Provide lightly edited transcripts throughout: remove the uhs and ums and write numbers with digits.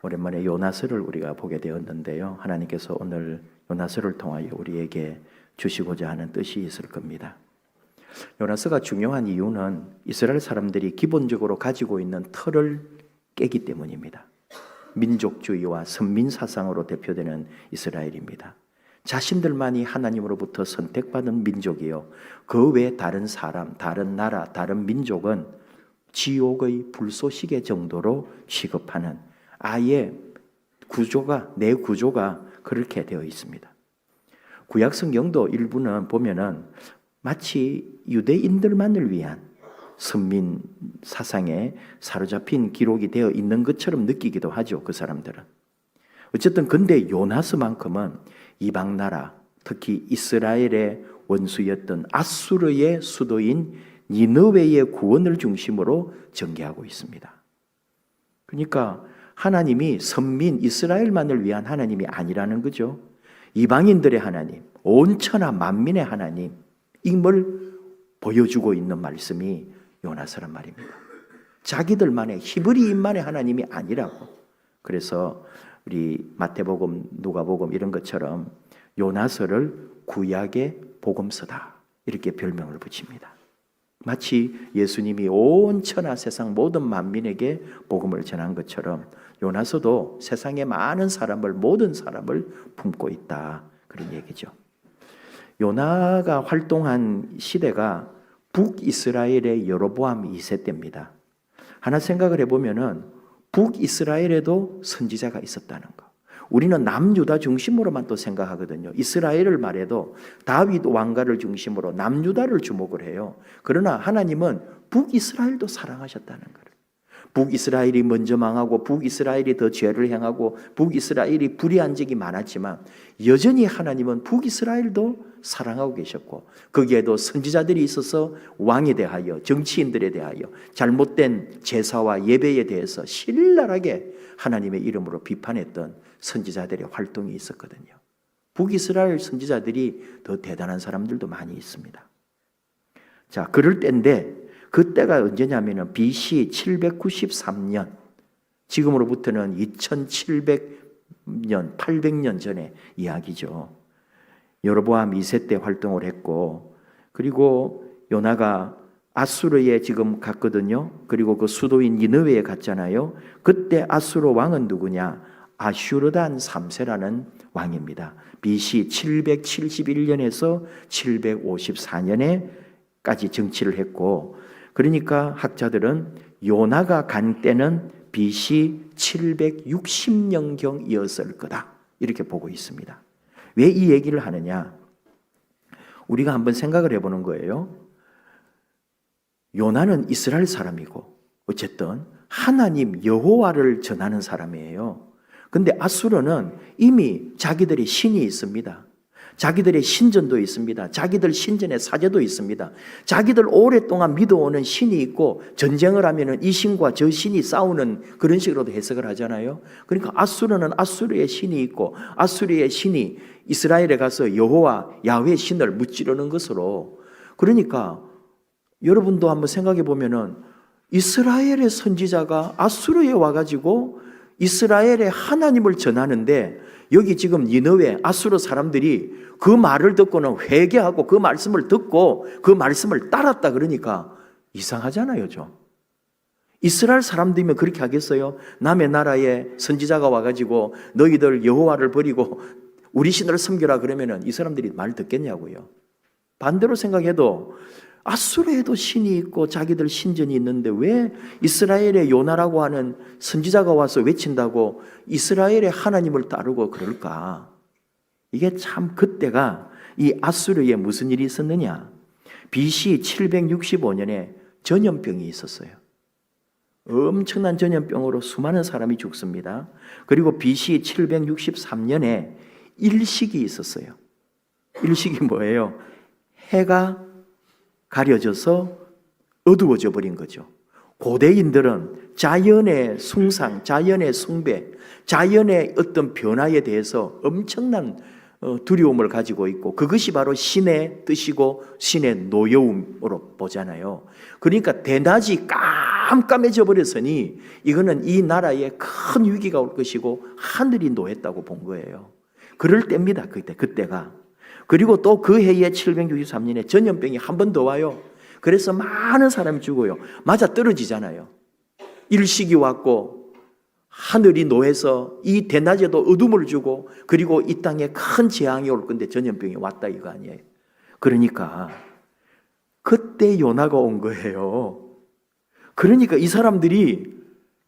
오랜만에 요나서를 우리가 보게 되었는데요. 하나님께서 오늘 요나서를 통하여 우리에게 주시고자 하는 뜻이 있을 겁니다. 요나서가 중요한 이유는 이스라엘 사람들이 기본적으로 가지고 있는 틀을 깨기 때문입니다. 민족주의와 선민사상으로 대표되는 이스라엘입니다. 자신들만이 하나님으로부터 선택받은 민족이요, 그 외 다른 사람, 다른 나라, 다른 민족은 지옥의 불쏘시개 정도로 취급하는, 아예 내 구조가 그렇게 되어 있습니다. 구약 성경도 일부는 보면은 마치 유대인들만을 위한 선민 사상에 사로잡힌 기록이 되어 있는 것처럼 느끼기도 하죠. 그 사람들은. 어쨌든 근데 요나서만큼은 이방 나라, 특히 이스라엘의 원수였던 아수르의 수도인 니느웨의 구원을 중심으로 전개하고 있습니다. 그러니까 하나님이 선민 이스라엘만을 위한 하나님이 아니라는 거죠. 이방인들의 하나님, 온 천하 만민의 하나님임을 보여주고 있는 말씀이 요나서란 말입니다. 자기들만의 히브리인만의 하나님이 아니라고. 그래서 우리 마태복음, 누가복음 이런 것처럼 요나서를 구약의 복음서다 이렇게 별명을 붙입니다. 마치 예수님이 온 천하 세상 모든 만민에게 복음을 전한 것처럼 요나서도 세상의 많은 사람을, 모든 사람을 품고 있다, 그런 얘기죠. 요나가 활동한 시대가 북이스라엘의 여로보암 2세 때입니다. 하나 생각을 해보면은 북이스라엘에도 선지자가 있었다는 거. 우리는 남유다 중심으로만 또 생각하거든요. 이스라엘을 말해도 다윗 왕가를 중심으로 남유다를 주목을 해요. 그러나 하나님은 북이스라엘도 사랑하셨다는 거예요. 북이스라엘이 먼저 망하고 북이스라엘이 더 죄를 행하고 북이스라엘이 불의한 적이 많았지만 여전히 하나님은 북이스라엘도 사랑하고 계셨고, 거기에도 선지자들이 있어서 왕에 대하여, 정치인들에 대하여, 잘못된 제사와 예배에 대해서 신랄하게 하나님의 이름으로 비판했던 선지자들의 활동이 있었거든요. 북이스라엘 선지자들이 더 대단한 사람들도 많이 있습니다. 자, 그럴 때인데 그때가 언제냐면은 BC 793년, 지금으로부터는 2700년, 800년 전의 이야기죠. 여로보암 2세 때 활동을 했고, 그리고 요나가 아수르에 지금 갔거든요. 그리고 그 수도인 니느웨에 갔잖아요. 그때 아수르 왕은 누구냐? 아슈르단 3세라는 왕입니다. BC 771년에서 754년에까지 정치를 했고, 그러니까 학자들은 요나가 간 때는 BC 760년경이었을 거다, 이렇게 보고 있습니다. 왜 이 얘기를 하느냐? 우리가 한번 생각을 해보는 거예요. 요나는 이스라엘 사람이고 어쨌든 하나님 여호와를 전하는 사람이에요. 근데 아수르는 이미 자기들의 신이 있습니다. 자기들의 신전도 있습니다. 자기들 신전의 사제도 있습니다. 자기들 오랫동안 믿어오는 신이 있고, 전쟁을 하면은 이 신과 저 신이 싸우는 그런 식으로도 해석을 하잖아요. 그러니까 아수르는 아수르의 신이 있고, 아수르의 신이 이스라엘에 가서 여호와 야훼 신을 무찌르는 것으로, 그러니까 여러분도 한번 생각해 보면은 이스라엘의 선지자가 아수르에 와가지고 이스라엘의 하나님을 전하는데, 여기 지금 니느웨 아수르 사람들이 그 말을 듣고는 회개하고 그 말씀을 듣고 그 말씀을 따랐다, 그러니까 이상하잖아요, 좀. 이스라엘 사람들이면 그렇게 하겠어요? 남의 나라에 선지자가 와가지고 너희들 여호와를 버리고 우리 신을 섬겨라 그러면은 이 사람들이 말 듣겠냐고요. 반대로 생각해도 아수르에도 신이 있고 자기들 신전이 있는데 왜 이스라엘의 요나라고 하는 선지자가 와서 외친다고 이스라엘의 하나님을 따르고 그럴까? 이게 참, 그때가 이 아수르에 무슨 일이 있었느냐? BC 765년에 전염병이 있었어요. 엄청난 전염병으로 수많은 사람이 죽습니다. 그리고 BC 763년에 일식이 있었어요. 일식이 뭐예요? 해가 가려져서 어두워져 버린 거죠. 고대인들은 자연의 숭상, 자연의 숭배, 자연의 어떤 변화에 대해서 엄청난 두려움을 가지고 있고, 그것이 바로 신의 뜻이고 신의 노여움으로 보잖아요. 그러니까 대낮이 깜깜해져 버렸으니 이거는 이 나라에 큰 위기가 올 것이고 하늘이 노했다고 본 거예요. 그럴 때입니다. 그때가. 그리고 또 그 해에 763년에 전염병이 한 번 더 와요. 그래서 많은 사람이 죽어요. 맞아 떨어지잖아요. 일식이 왔고 하늘이 노해서 이 대낮에도 어둠을 주고 그리고 이 땅에 큰 재앙이 올 건데 전염병이 왔다 이거 아니에요. 그러니까 그때 요나가 온 거예요. 그러니까 이 사람들이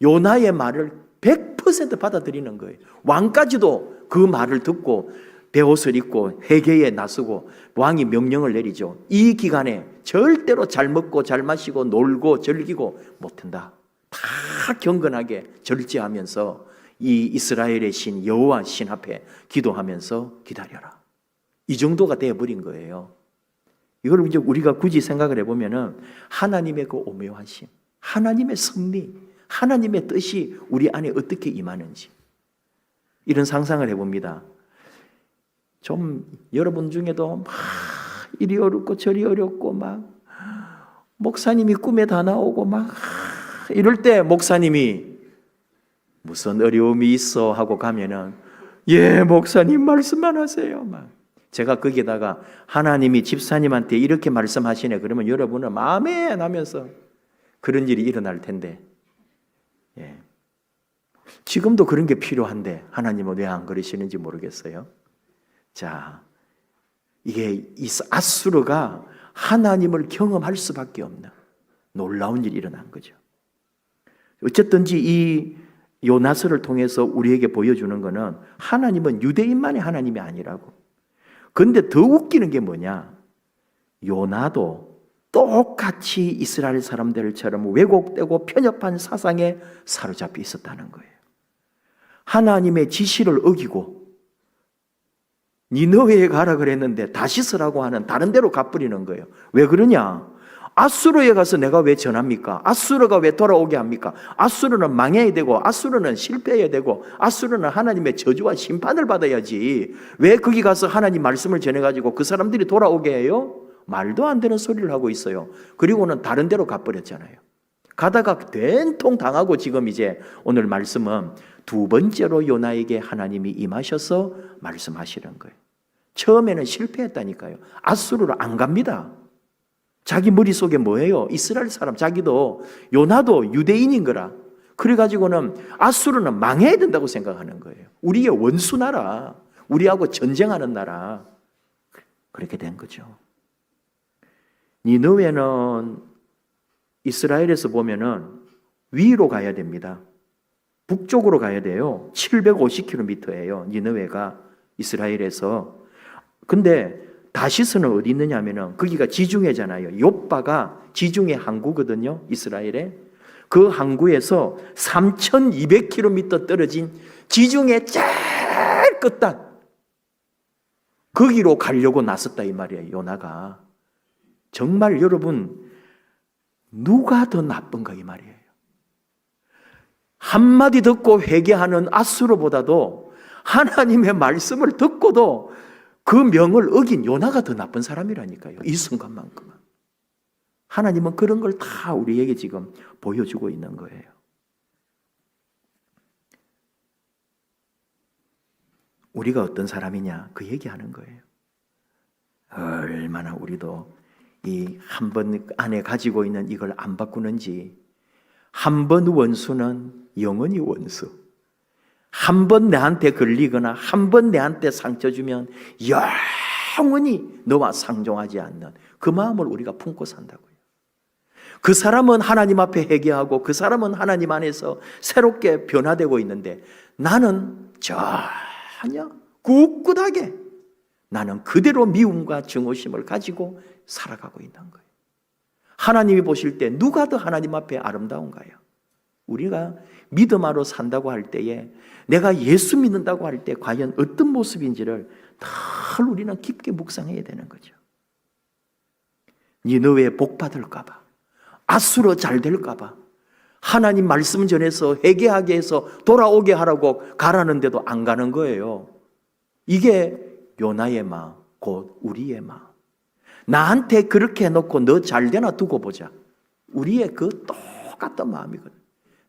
요나의 말을 100% 받아들이는 거예요. 왕까지도 그 말을 듣고 베옷을 입고 회개에 나서고 왕이 명령을 내리죠. 이 기간에 절대로 잘 먹고 잘 마시고 놀고 즐기고 못한다. 다 경건하게 절제하면서 이 이스라엘의 신 여호와 신 앞에 기도하면서 기다려라. 이 정도가 되어버린 거예요. 이걸 이제 우리가 굳이 생각을 해보면은 하나님의 그 오묘하심, 하나님의 섭리, 하나님의 뜻이 우리 안에 어떻게 임하는지 이런 상상을 해봅니다. 좀 여러분 중에도 막 이리 어렵고 저리 어렵고 막 목사님이 꿈에 다 나오고 막 이럴 때 목사님이 무슨 어려움이 있어 하고 가면은 예 목사님 말씀만 하세요 막 제가 거기다가 하나님이 집사님한테 이렇게 말씀하시네 그러면 여러분은 아멘 하면서 그런 일이 일어날 텐데 예. 지금도 그런 게 필요한데 하나님은 왜 안 그러시는지 모르겠어요. 자, 이게 이 아수르가 하나님을 경험할 수밖에 없는 놀라운 일이 일어난 거죠. 어쨌든지 이 요나서를 통해서 우리에게 보여주는 것은 하나님은 유대인만의 하나님이 아니라고. 그런데 더 웃기는 게 뭐냐? 요나도 똑같이 이스라엘 사람들처럼 왜곡되고 편협한 사상에 사로잡혀 있었다는 거예요. 하나님의 지시를 어기고 니느웨에 가라 그랬는데 다시스라고 하는 다른 데로 가버리는 거예요. 왜 그러냐? 아수르에 가서 내가 왜 전합니까? 아수르가 왜 돌아오게 합니까? 아수르는 망해야 되고 아수르는 실패해야 되고 아수르는 하나님의 저주와 심판을 받아야지 왜 거기 가서 하나님 말씀을 전해가지고 그 사람들이 돌아오게 해요? 말도 안 되는 소리를 하고 있어요. 그리고는 다른 데로 가버렸잖아요. 가다가 된통 당하고 지금 이제 오늘 말씀은 두 번째로 요나에게 하나님이 임하셔서 말씀하시는 거예요. 처음에는 실패했다니까요. 아수르로 안 갑니다. 자기 머릿속에 뭐예요? 이스라엘 사람 자기도 요나도 유대인인 거라. 그래가지고는 아수르는 망해야 된다고 생각하는 거예요. 우리의 원수 나라, 우리하고 전쟁하는 나라. 그렇게 된 거죠. 니느웨는 이스라엘에서 보면은 위로 가야 됩니다. 북쪽으로 가야 돼요. 750km예요. 니느웨가 이스라엘에서. 근데 다시스는 어디 있느냐 하면은 거기가 지중해잖아요. 욥바가 지중해 항구거든요. 이스라엘에. 그 항구에서 3200km 떨어진 지중해 제일 끝단 거기로 가려고 나섰다 이 말이에요. 요나가. 정말 여러분 누가 더 나쁜가 이 말이에요. 한마디 듣고 회개하는 아수르보다도 하나님의 말씀을 듣고도 그 명을 어긴 요나가 더 나쁜 사람이라니까요. 이 순간만큼은. 하나님은 그런 걸 다 우리에게 지금 보여주고 있는 거예요. 우리가 어떤 사람이냐 그 얘기하는 거예요. 얼마나 우리도 이 한 번 안에 가지고 있는 이걸 안 바꾸는지. 한 번 원수는 영원히 원수. 한 번 내한테 걸리거나 한 번 내한테 상처 주면 영원히 너와 상종하지 않는 그 마음을 우리가 품고 산다고요. 그 사람은 하나님 앞에 회개하고 그 사람은 하나님 안에서 새롭게 변화되고 있는데 나는 전혀 꿋꿋하게 나는 그대로 미움과 증오심을 가지고 살아가고 있는 거예요. 하나님이 보실 때 누가 더 하나님 앞에 아름다운가요? 우리가 믿음으로 산다고 할 때에 내가 예수 믿는다고 할 때 과연 어떤 모습인지를 늘 우리는 깊게 묵상해야 되는 거죠. 니느웨 복 받을까 봐, 아수르 잘 될까 봐, 하나님 말씀 전해서 회개하게 해서 돌아오게 하라고 가라는데도 안 가는 거예요. 이게 요나의 마음, 곧 우리의 마음. 나한테 그렇게 해놓고 너 잘 되나 두고 보자. 우리의 그 똑같던 마음이거든.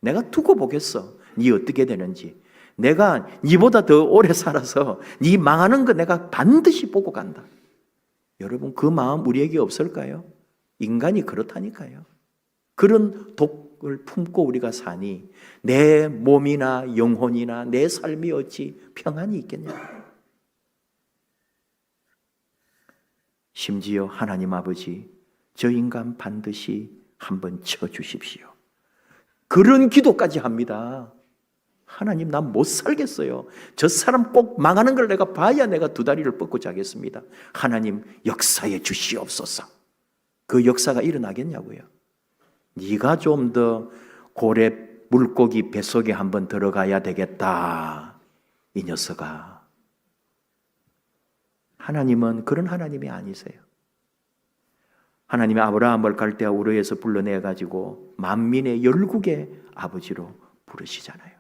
내가 두고 보겠어. 네 어떻게 되는지. 내가 네보다 더 오래 살아서 네 망하는 거 내가 반드시 보고 간다. 여러분, 그 마음 우리에게 없을까요? 인간이 그렇다니까요. 그런 독을 품고 우리가 사니 내 몸이나 영혼이나 내 삶이 어찌 평안이 있겠냐. 심지어 하나님 아버지, 저 인간 반드시 한번 쳐주십시오. 그런 기도까지 합니다. 하나님, 난 못 살겠어요. 저 사람 꼭 망하는 걸 내가 봐야 내가 두 다리를 뻗고 자겠습니다. 하나님, 역사해 주시옵소서. 그 역사가 일어나겠냐고요. 네가 좀 더 고래 물고기 뱃속에 한번 들어가야 되겠다. 이 녀석아. 하나님은 그런 하나님이 아니세요. 하나님이 아브라함을 갈대아 우르에서 불러내가지고 만민의 열국의 아버지로 부르시잖아요.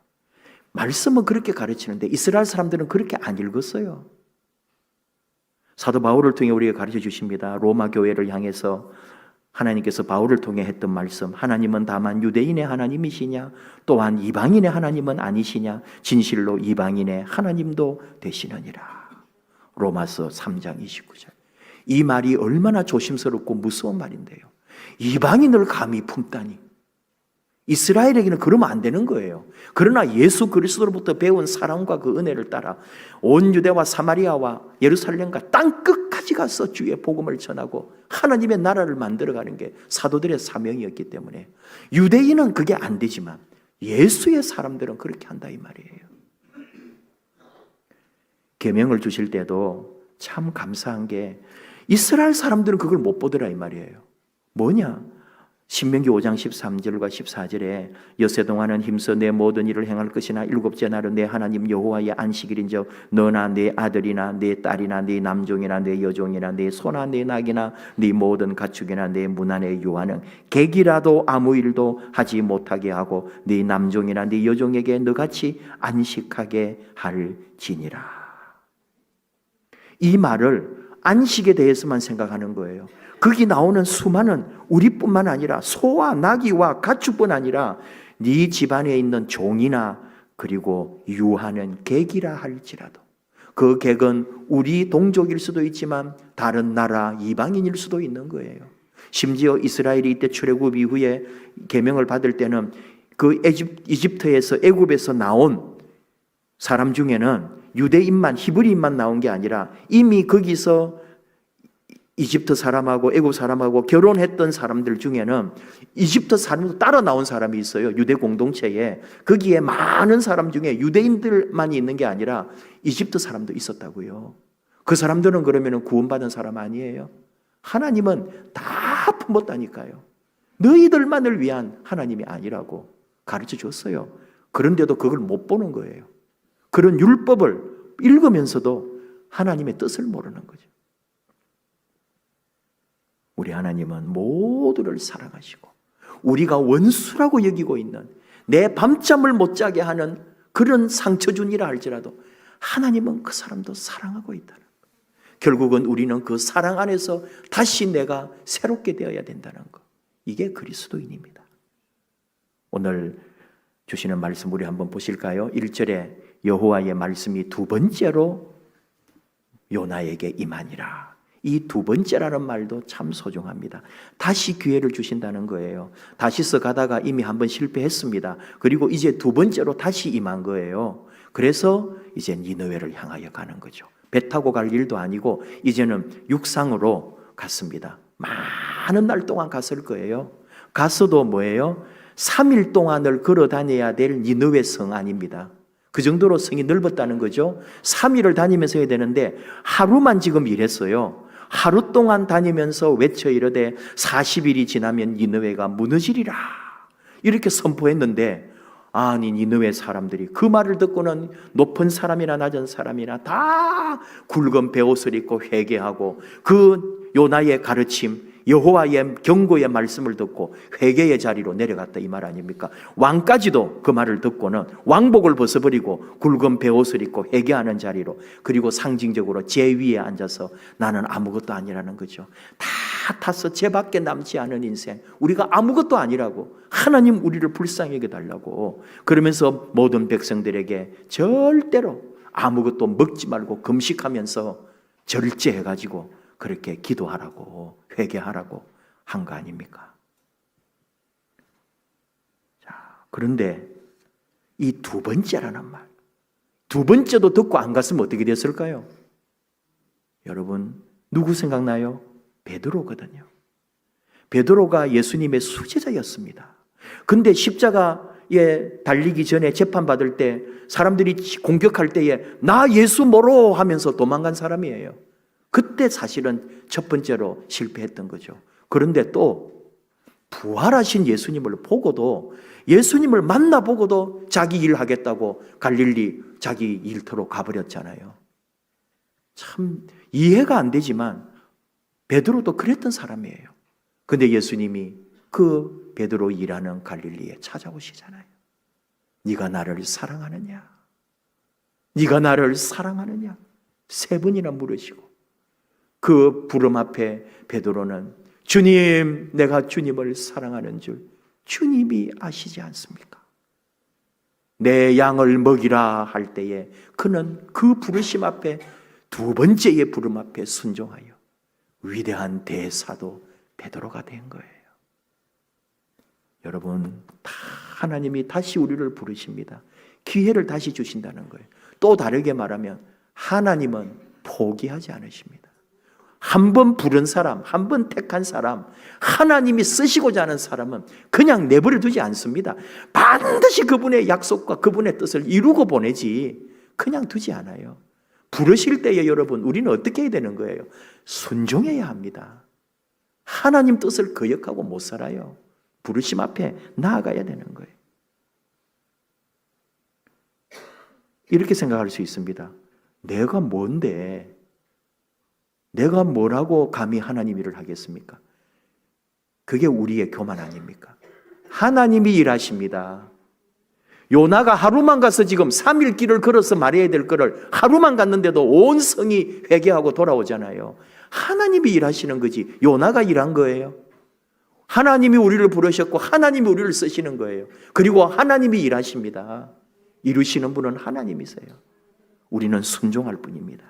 말씀은 그렇게 가르치는데 이스라엘 사람들은 그렇게 안 읽었어요. 사도 바울을 통해 우리에게 가르쳐 주십니다. 로마 교회를 향해서 하나님께서 바울을 통해 했던 말씀, 하나님은 다만 유대인의 하나님이시냐, 또한 이방인의 하나님은 아니시냐, 진실로 이방인의 하나님도 되시느니라. 로마서 3장 29절. 이 말이 얼마나 조심스럽고 무서운 말인데요. 이방인을 감히 품다니. 이스라엘에게는 그러면 안 되는 거예요. 그러나 예수 그리스도로부터 배운 사랑과 그 은혜를 따라 온 유대와 사마리아와 예루살렘과 땅 끝까지 가서 주의 복음을 전하고 하나님의 나라를 만들어가는 게 사도들의 사명이었기 때문에 유대인은 그게 안 되지만 예수의 사람들은 그렇게 한다 이 말이에요. 계명을 주실 때도 참 감사한 게 이스라엘 사람들은 그걸 못 보더라 이 말이에요. 뭐냐? 신명기 5장 13절과 14절에 엿새 동안은 힘써 내 모든 일을 행할 것이나 일곱째 날은 내 하나님 여호와의 안식일인즉 너나 네 아들이나 네 딸이나 네 남종이나 네 여종이나 네 소나 네 낙이나 네 모든 가축이나 네 문안의 유아는 객이라도 아무 일도 하지 못하게 하고 네 남종이나 네 여종에게 너같이 안식하게 할지니라. 이 말을 안식에 대해서만 생각하는 거예요. 거기 나오는 수많은 우리뿐만 아니라 소와 나귀와 가축뿐 아니라 네 집안에 있는 종이나 그리고 유하는 객이라 할지라도 그 객은 우리 동족일 수도 있지만 다른 나라 이방인일 수도 있는 거예요. 심지어 이스라엘이 이때 출애굽 이후에 계명을 받을 때는 그 이집트에서 애굽에서 나온 사람 중에는 유대인만 히브리인만 나온 게 아니라 이미 거기서 이집트 사람하고 애굽 사람하고 결혼했던 사람들 중에는 이집트 사람도 따라 나온 사람이 있어요. 유대 공동체에. 거기에 많은 사람 중에 유대인들만 있는 게 아니라 이집트 사람도 있었다고요. 그 사람들은 그러면 구원받은 사람 아니에요? 하나님은 다 품었다니까요. 너희들만을 위한 하나님이 아니라고 가르쳐 줬어요. 그런데도 그걸 못 보는 거예요. 그런 율법을 읽으면서도 하나님의 뜻을 모르는 거죠. 우리 하나님은 모두를 사랑하시고 우리가 원수라고 여기고 있는 내 밤잠을 못 자게 하는 그런 상처준이라 할지라도 하나님은 그 사람도 사랑하고 있다는 것. 결국은 우리는 그 사랑 안에서 다시 내가 새롭게 되어야 된다는 것. 이게 그리스도인입니다. 오늘 주시는 말씀 우리 한번 보실까요? 1절에 여호와의 말씀이 두 번째로 요나에게 임하니라. 이 두 번째라는 말도 참 소중합니다. 다시 기회를 주신다는 거예요. 다시서 가다가 이미 한번 실패했습니다. 그리고 이제 두 번째로 다시 임한 거예요. 그래서 이제 니느웨를 향하여 가는 거죠. 배 타고 갈 일도 아니고 이제는 육상으로 갔습니다. 많은 날 동안 갔을 거예요. 가서도 뭐예요? 3일 동안을 걸어 다녀야 될 니느웨 성 아닙니다. 그 정도로 성이 넓었다는 거죠. 3일을 다니면서 해야 되는데 하루만 지금 일했어요. 하루 동안 다니면서 외쳐 이르되 40일이 지나면 니느웨가 무너지리라 이렇게 선포했는데 아니 니느웨 사람들이 그 말을 듣고는 높은 사람이나 낮은 사람이나 다 굵은 베옷을 입고 회개하고 그 요나의 가르침 여호와의 경고의 말씀을 듣고 회개의 자리로 내려갔다 이 말 아닙니까? 왕까지도 그 말을 듣고는 왕복을 벗어버리고 굵은 베옷을 입고 회개하는 자리로 그리고 상징적으로 제 위에 앉아서 나는 아무것도 아니라는 거죠. 다 다 타서 죄밖에 남지 않은 인생, 우리가 아무것도 아니라고, 하나님 우리를 불쌍히 여겨달라고, 그러면서 모든 백성들에게 절대로 아무것도 먹지 말고 금식하면서 절제해가지고 그렇게 기도하라고, 회개하라고 한 거 아닙니까? 자, 그런데 이 두 번째라는 말, 두 번째도 듣고 안 갔으면 어떻게 됐을까요? 여러분, 누구 생각나요? 베드로거든요. 베드로가 예수님의 수제자였습니다. 근데 십자가에 달리기 전에 재판받을 때 사람들이 공격할 때에 나 예수 모로 하면서 도망간 사람이에요. 그때 사실은 첫 번째로 실패했던 거죠. 그런데 또 부활하신 예수님을 보고도, 예수님을 만나보고도 자기 일 하겠다고 갈릴리 자기 일터로 가버렸잖아요. 참 이해가 안 되지만 베드로도 그랬던 사람이에요. 근데 예수님이 그 베드로 일하는 갈릴리에 찾아오시잖아요. 네가 나를 사랑하느냐? 네가 나를 사랑하느냐? 3번이나 물으시고, 그 부름 앞에 베드로는 주님, 내가 주님을 사랑하는 줄 주님이 아시지 않습니까? 내 양을 먹이라 할 때에 그는 그 부르심 앞에, 두 번째의 부름 앞에 순종하여 위대한 대사도 베드로가 된 거예요. 여러분, 하나님이 다시 우리를 부르십니다. 기회를 다시 주신다는 거예요. 또 다르게 말하면 하나님은 포기하지 않으십니다. 한 번 부른 사람, 한 번 택한 사람, 하나님이 쓰시고자 하는 사람은 그냥 내버려 두지 않습니다. 반드시 그분의 약속과 그분의 뜻을 이루고 보내지 그냥 두지 않아요. 부르실 때에 여러분, 우리는 어떻게 해야 되는 거예요? 순종해야 합니다. 하나님 뜻을 거역하고 못 살아요. 부르심 앞에 나아가야 되는 거예요. 이렇게 생각할 수 있습니다. 내가 뭔데, 내가 뭐라고 감히 하나님 일을 하겠습니까? 그게 우리의 교만 아닙니까? 하나님이 일하십니다. 요나가 하루만 가서 지금 3일 길을 걸어서 말해야 될 거를 하루만 갔는데도 온 성이 회개하고 돌아오잖아요. 하나님이 일하시는 거지 요나가 일한 거예요. 하나님이 우리를 부르셨고 하나님이 우리를 쓰시는 거예요. 그리고 하나님이 일하십니다. 이루시는 분은 하나님이세요. 우리는 순종할 뿐입니다.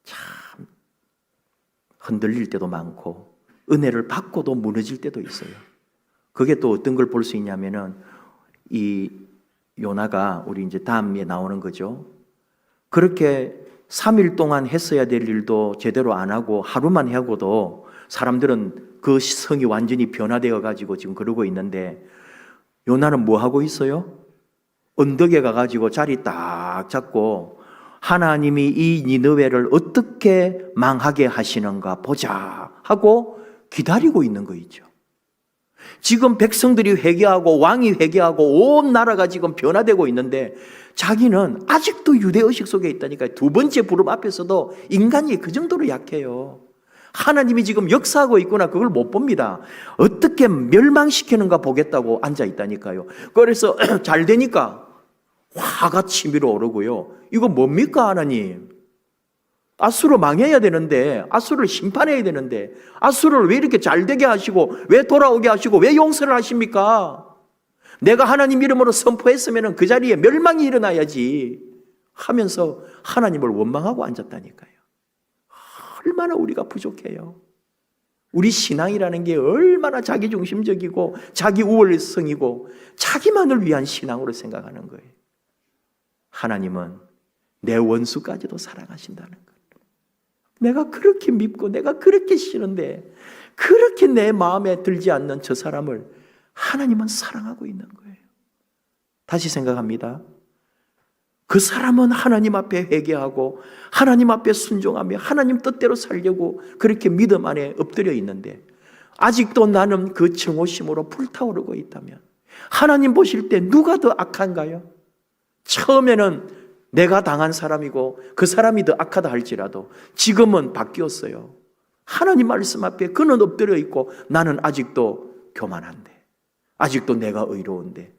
참 흔들릴 때도 많고 은혜를 받고도 무너질 때도 있어요. 그게 또 어떤 걸 볼 수 있냐면은 이 요나가 우리 이제 다음에 나오는 거죠. 그렇게 3일 동안 했어야 될 일도 제대로 안 하고 하루만 하고도 사람들은 그 성이 완전히 변화되어 가지고 지금 그러고 있는데 요나는 뭐 하고 있어요? 언덕에 가가지고 자리 딱 잡고 하나님이 이 니느웨를 어떻게 망하게 하시는가 보자 하고 기다리고 있는 거 있죠. 지금 백성들이 회개하고 왕이 회개하고 온 나라가 지금 변화되고 있는데 자기는 아직도 유대의식 속에 있다니까요. 두 번째 부름 앞에서도 인간이 그 정도로 약해요. 하나님이 지금 역사하고 있구나 그걸 못 봅니다. 어떻게 멸망시키는가 보겠다고 앉아 있다니까요. 그래서 잘 되니까 화가 치밀어 오르고요. 이거 뭡니까 하나님? 아수르 망해야 되는데, 아수르를 심판해야 되는데 아수르를 왜 이렇게 잘 되게 하시고 왜 돌아오게 하시고 왜 용서를 하십니까? 내가 하나님 이름으로 선포했으면 그 자리에 멸망이 일어나야지 하면서 하나님을 원망하고 앉았다니까요. 얼마나 우리가 부족해요. 우리 신앙이라는 게 얼마나 자기중심적이고 자기 우월성이고 자기만을 위한 신앙으로 생각하는 거예요. 하나님은 내 원수까지도 사랑하신다는 거예요. 내가 그렇게 밉고 내가 그렇게 싫은데 그렇게 내 마음에 들지 않는 저 사람을 하나님은 사랑하고 있는 거예요. 다시 생각합니다. 그 사람은 하나님 앞에 회개하고 하나님 앞에 순종하며 하나님 뜻대로 살려고 그렇게 믿음 안에 엎드려 있는데 아직도 나는 그 정오심으로 불타오르고 있다면 하나님 보실 때 누가 더 악한가요? 처음에는 내가 당한 사람이고 그 사람이 더 악하다 할지라도 지금은 바뀌었어요. 하나님 말씀 앞에 그는 엎드려 있고 나는 아직도 교만한데, 아직도 내가 의로운데,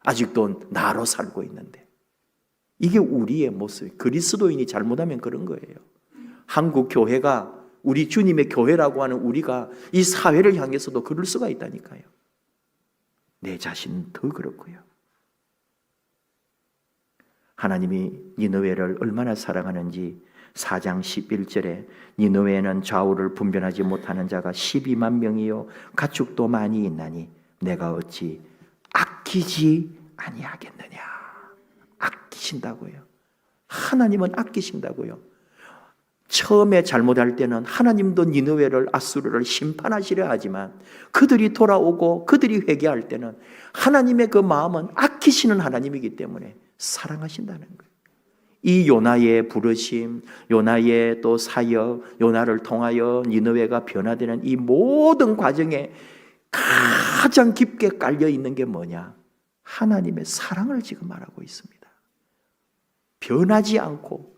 아직도 나로 살고 있는데 이게 우리의 모습. 그리스도인이 잘못하면 그런 거예요. 한국 교회가 우리 주님의 교회라고 하는 우리가 이 사회를 향해서도 그럴 수가 있다니까요. 내 자신은 더 그렇고요. 하나님이 니느웨를 얼마나 사랑하는지 4장 11절에 니느웨는 좌우를 분별하지 못하는 자가 12만 명이요 가축도 많이 있나니 내가 어찌 아끼지 아니하겠느냐. 아끼신다고요. 하나님은 아끼신다고요. 처음에 잘못할 때는 하나님도 니느웨를 아수르를 심판하시려 하지만 그들이 돌아오고 그들이 회개할 때는 하나님의 그 마음은 아끼시는 하나님이기 때문에 사랑하신다는 거예요. 이 요나의 부르심, 요나의 또 사역, 요나를 통하여 니느웨가 변화되는 이 모든 과정에 가장 깊게 깔려 있는 게 뭐냐? 하나님의 사랑을 지금 말하고 있습니다. 변하지 않고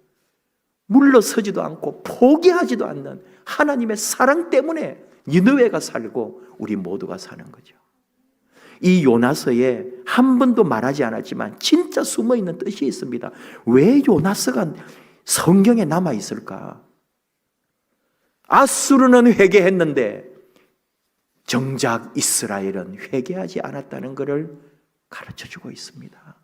물러서지도 않고 포기하지도 않는 하나님의 사랑 때문에 니느웨가 살고 우리 모두가 사는 거죠. 이 요나서에 한 번도 말하지 않았지만 진짜 숨어있는 뜻이 있습니다. 왜 요나서가 성경에 남아있을까? 아수르는 회개했는데 정작 이스라엘은 회개하지 않았다는 것을 가르쳐주고 있습니다.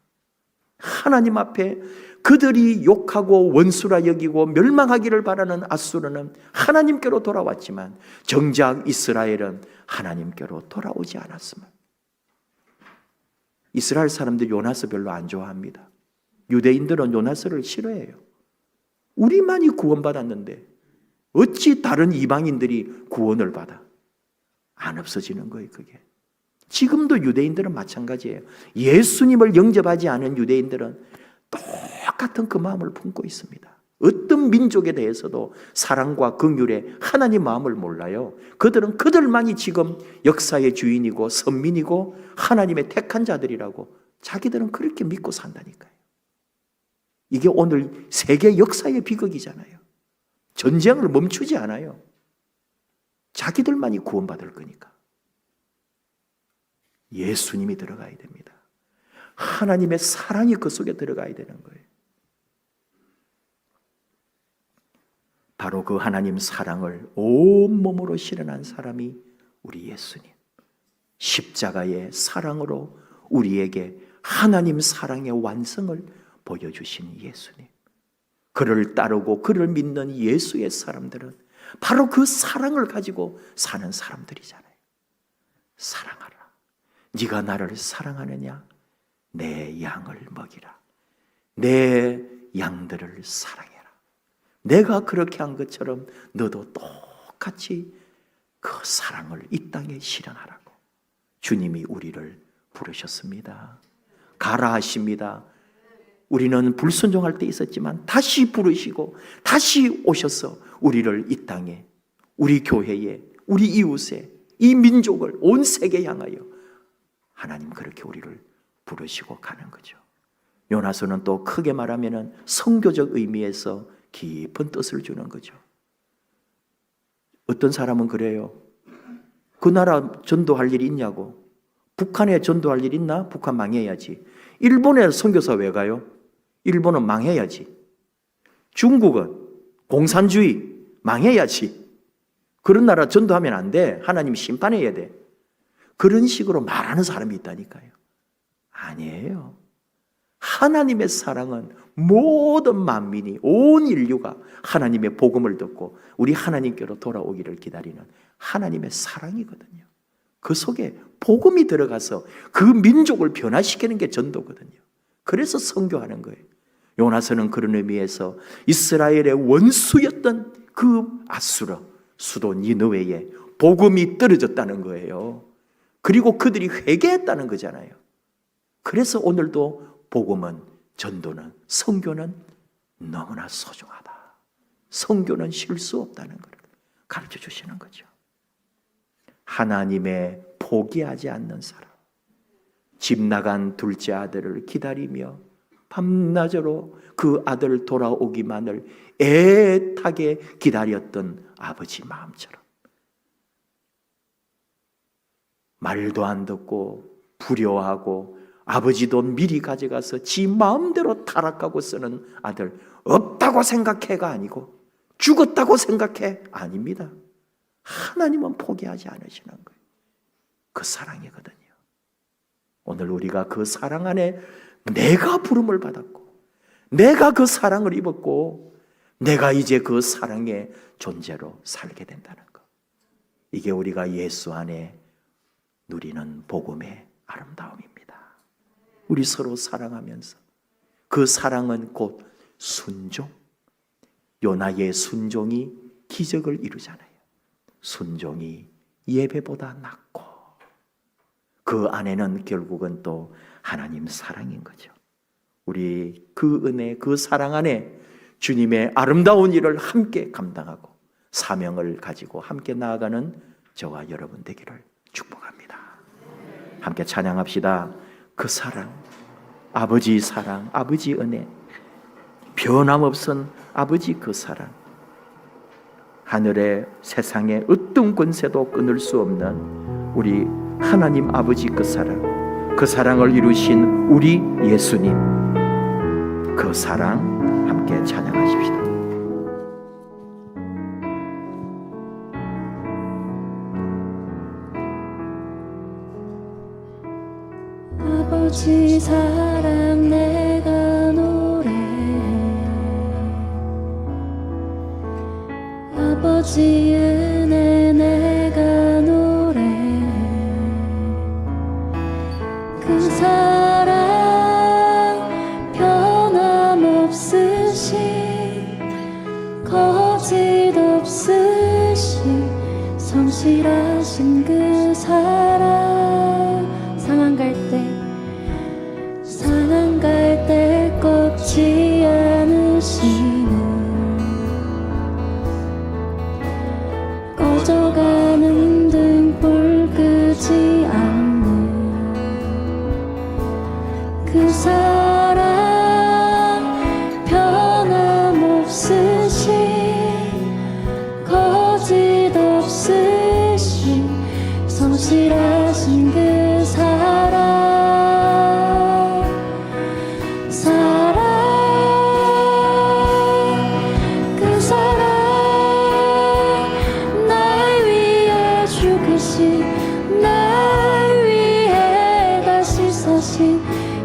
하나님 앞에 그들이 욕하고 원수라 여기고 멸망하기를 바라는 아수르는 하나님께로 돌아왔지만 정작 이스라엘은 하나님께로 돌아오지 않았습니다. 이스라엘 사람들이 요나서 별로 안 좋아합니다. 유대인들은 요나서를 싫어해요. 우리만이 구원받았는데 어찌 다른 이방인들이 구원을 받아? 안 없어지는 거예요, 그게. 지금도 유대인들은 마찬가지예요. 예수님을 영접하지 않은 유대인들은 똑같은 그 마음을 품고 있습니다. 어떤 민족에 대해서도 사랑과 긍휼의 하나님 마음을 몰라요. 그들은 그들만이 지금 역사의 주인이고 선민이고 하나님의 택한 자들이라고 자기들은 그렇게 믿고 산다니까요. 이게 오늘 세계 역사의 비극이잖아요. 전쟁을 멈추지 않아요. 자기들만이 구원받을 거니까. 예수님이 들어가야 됩니다. 하나님의 사랑이 그 속에 들어가야 되는 거예요. 바로 그 하나님 사랑을 온몸으로 실현한 사람이 우리 예수님. 십자가의 사랑으로 우리에게 하나님 사랑의 완성을 보여주신 예수님. 그를 따르고 그를 믿는 예수의 사람들은 바로 그 사랑을 가지고 사는 사람들이잖아요. 사랑하라. 네가 나를 사랑하느냐? 내 양을 먹이라. 내 양들을 사랑해라. 내가 그렇게 한 것처럼 너도 똑같이 그 사랑을 이 땅에 실현하라고 주님이 우리를 부르셨습니다. 가라 하십니다. 우리는 불순종할 때 있었지만 다시 부르시고 다시 오셔서 우리를 이 땅에, 우리 교회에, 우리 이웃에, 이 민족을 온 세계에 향하여 하나님 그렇게 우리를 부르시고 가는 거죠. 요나서는 또 크게 말하면 선교적 의미에서 깊은 뜻을 주는 거죠. 어떤 사람은 그래요. 그 나라 전도할 일이 있냐고. 북한에 전도할 일 있나? 북한 망해야지. 일본에 선교사 왜 가요? 일본은 망해야지. 중국은 공산주의 망해야지. 그런 나라 전도하면 안 돼. 하나님 심판해야 돼. 그런 식으로 말하는 사람이 있다니까요. 아니에요. 하나님의 사랑은 모든 만민이, 온 인류가 하나님의 복음을 듣고 우리 하나님께로 돌아오기를 기다리는 하나님의 사랑이거든요. 그 속에 복음이 들어가서 그 민족을 변화시키는 게 전도거든요. 그래서 선교하는 거예요. 요나서는 그런 의미에서 이스라엘의 원수였던 그 아수르, 수도 니느웨에 복음이 떨어졌다는 거예요. 그리고 그들이 회개했다는 거잖아요. 그래서 오늘도 복음은, 전도는, 선교는 너무나 소중하다. 선교는 쉴 수 없다는 걸 가르쳐 주시는 거죠. 하나님의 포기하지 않는 사람, 집 나간 둘째 아들을 기다리며 밤낮으로 그 아들 돌아오기만을 애타게 기다렸던 아버지 마음처럼 말도 안 듣고 불효하고 아버지 돈 미리 가져가서 지 마음대로 타락하고 쓰는 아들 없다고 생각해가 아니고 죽었다고 생각해 아닙니다. 하나님은 포기하지 않으시는 거예요. 그 사랑이거든요. 오늘 우리가 그 사랑 안에 내가 부름을 받았고 내가 그 사랑을 입었고 내가 이제 그 사랑의 존재로 살게 된다는 것. 이게 우리가 예수 안에 누리는 복음의 아름다움입니다. 우리 서로 사랑하면서 그 사랑은 곧 순종. 요나의 순종이 기적을 이루잖아요. 순종이 예배보다 낫고 그 안에는 결국은 또 하나님 사랑인 거죠. 우리 그 은혜, 그 사랑 안에 주님의 아름다운 일을 함께 감당하고 사명을 가지고 함께 나아가는 저와 여러분 되기를 축복합니다. 함께 찬양합시다. 그 사랑, 아버지 사랑, 아버지 은혜, 변함없은 아버지 그 사랑, 하늘의 세상의 어떤 권세도 끊을 수 없는 우리 하나님 아버지 그 사랑, 그 사랑을 이루신 우리 예수님, 그 사랑 함께 찬양하십시다. 아버지 사랑 내가 노래해 아버지 은혜 내가 노래해 그 사랑 변함없으신 거짓 없으신 성실하신 그 사랑 상한 갈 때 꺾지 않으시는 꺼져가는 등불 끄지 않는 그 사랑 변함없으신 거짓 없으신 성실하신 그 사랑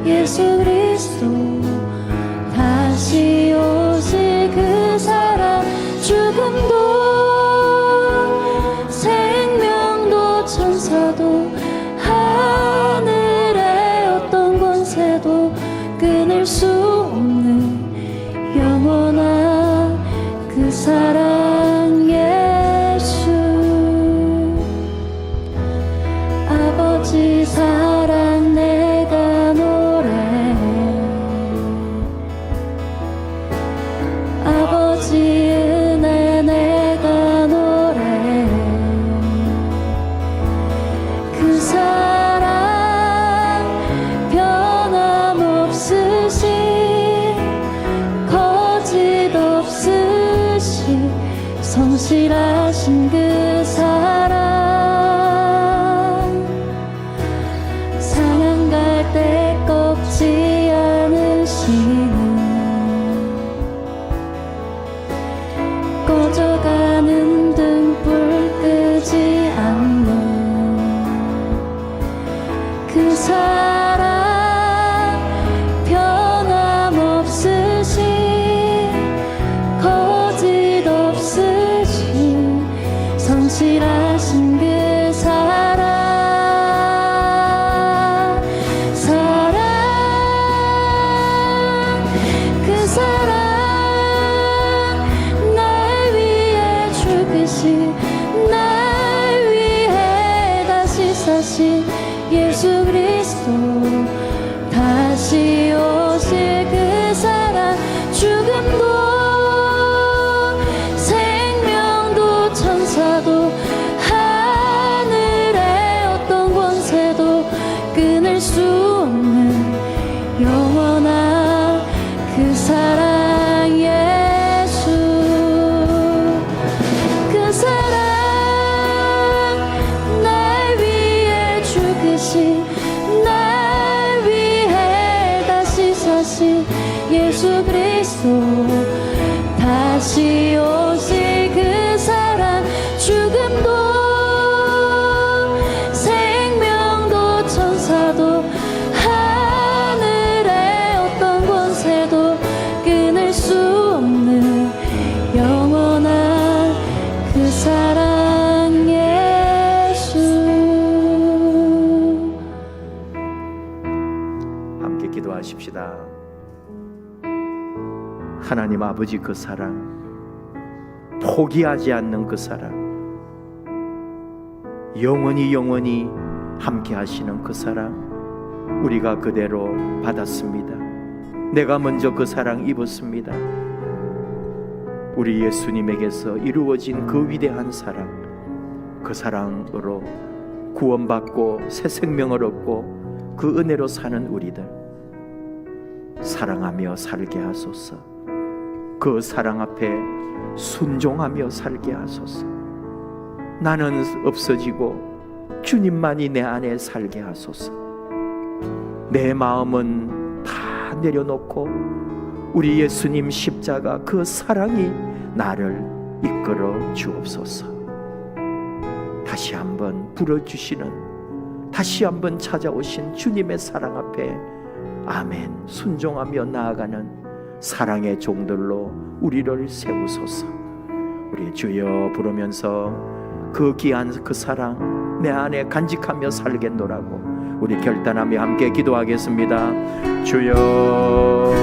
예수 그리스도 다시 오실 그 사랑 죽음도 생명도 천사도 하늘의 어떤 권세도 끊을 수 없는 영원한 그 사랑 예수 아버지 사랑 내가 아버지 은혜 내가 노래해 그 사랑 변함없으신 거짓 없으신 성실하신 그 사랑 예수 그리스도 다시 오실 그 사랑 죽음도 생명도 천사도 하늘의 어떤 권세도 끊을 수 없는 영원한 그 사랑 예수. 함께 기도하십시다. 하나님 아버지 그 사랑, 포기하지 않는 그 사랑, 영원히 함께 하시는 그 사랑, 우리가 그대로 받았습니다. 내가 먼저 그 사랑 입었습니다. 우리 예수님에게서 이루어진 그 위대한 사랑, 그 사랑으로 구원받고 새 생명을 얻고 그 은혜로 사는 우리들 사랑하며 살게 하소서. 그 사랑 앞에 순종하며 살게 하소서. 나는 없어지고 주님만이 내 안에 살게 하소서. 내 마음은 다 내려놓고 우리 예수님 십자가 그 사랑이 나를 이끌어 주옵소서. 다시 한번 불어주시는, 다시 한번 찾아오신 주님의 사랑 앞에 아멘 순종하며 나아가는 사랑의 종들로 우리를 세우소서. 우리 주여 부르면서 그 귀한 그 사랑 내 안에 간직하며 살겠노라고 우리 결단하며 함께 기도하겠습니다. 주여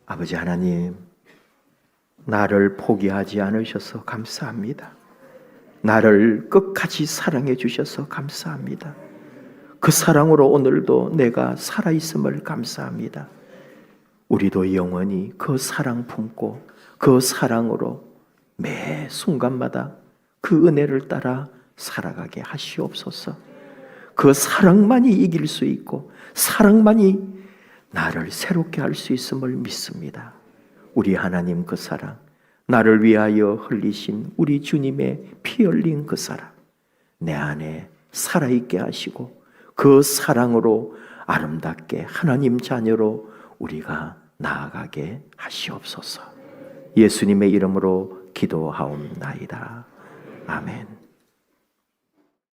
아버지 하나님, 나를 포기하지 않으셔서 감사합니다. 나를 끝까지 사랑해 주셔서 감사합니다. 그 사랑으로 오늘도 내가 살아있음을 감사합니다. 우리도 영원히 그 사랑 품고 그 사랑으로 매 순간마다 그 은혜를 따라 살아가게 하시옵소서. 그 사랑만이 이길 수 있고 사랑만이 나를 새롭게 할 수 있음을 믿습니다. 우리 하나님 그 사랑, 나를 위하여 흘리신 우리 주님의 피 흘린 그 사랑, 내 안에 살아있게 하시고 그 사랑으로 아름답게 하나님 자녀로 우리가 나아가게 하시옵소서. 예수님의 이름으로 기도하옵나이다. 아멘.